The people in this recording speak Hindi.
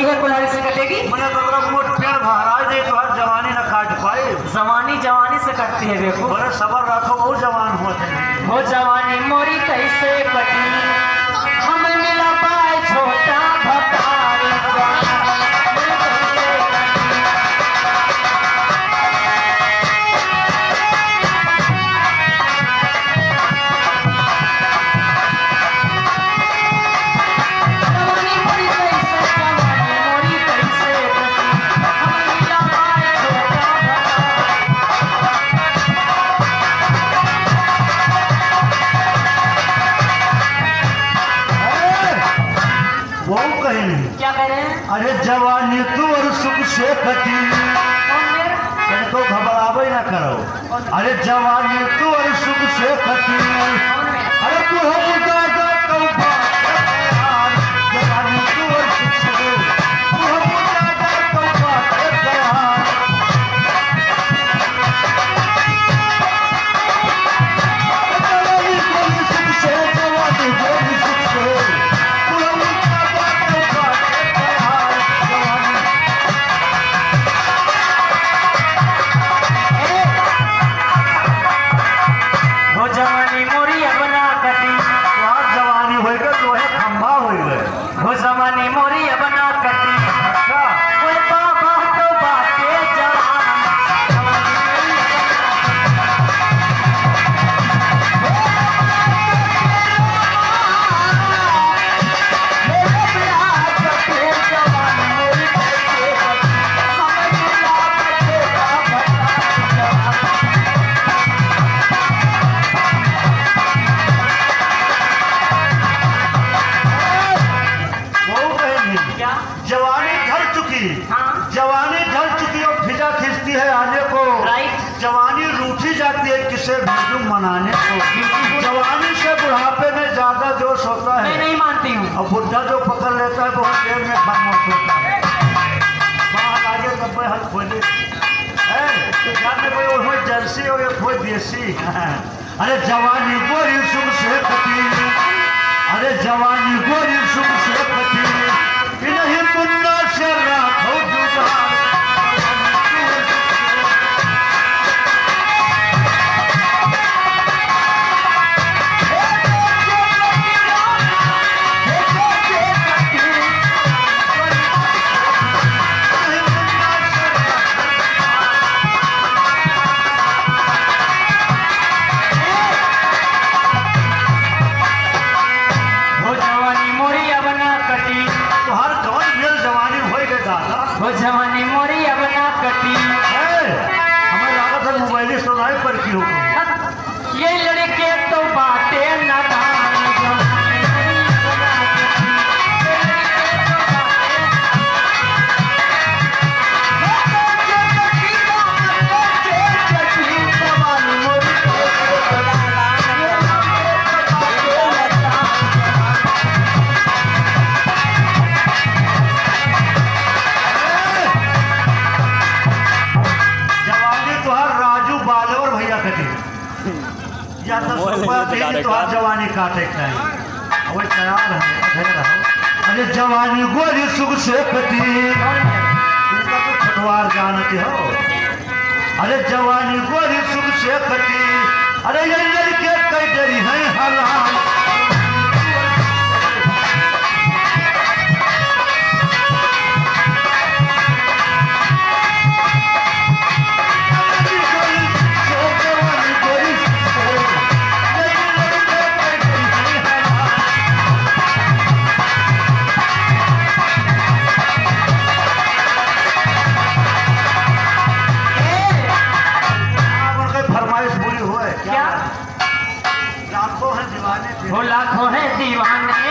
है कुल्हाड़ी से कटेगी? मैंने तो मोट पेड़ महाराज दे तो जवानी न काट पाए। जवानी जवानी से कटती है देखो। बड़े सबर रखो बहुत जवान होते हैं। हो जवानी मोरी कैसे कटी, हम मिला पाए छोटा भतारी का। क्या कह रहे हैं? अरे जवानी तू और सुख से कटी, तो घबरावे ना करो। अरे जवानी तू और सुख से कटी, अरे तू हो जवानी तू और सुख से तू हो जवानी मोरी बना कटी। कोई बाबा तो बातें जवान, जवानी ढल चुकी और फिजा खींचती है आने को। जवानी रूठी जाती है किसे भीजू मनाने को। जवानी से बुढ़ापे में ज्यादा जोश होता है। मैं नहीं मानती हूँ। और बुढ़ा जो पकड़ लेता है बहुत देर में खामोश होता है। बाहर आगे तब हल खोले कोई जर्सी और कोई देसी। अरे जवानी गोरी सुख से कटी, अरे जवानी गोरी सुख से कटी, नहीं मुन्ना से राखो जुगाड़। हो जवानी मोरी अब ना कटी। हमें लागत है मोबाइल सुनाई पर क्यों? ये लड़के तो बातें नादान, या तो जवानी काटे का वही तैयार है। अरे जवानी गोरी सुख से कटी, फटवार जानते हो। अरे जवानी गोरी सुख से कटी, अरे ये लड़के कई डरी है हराम। वो लाखों है दीवाने,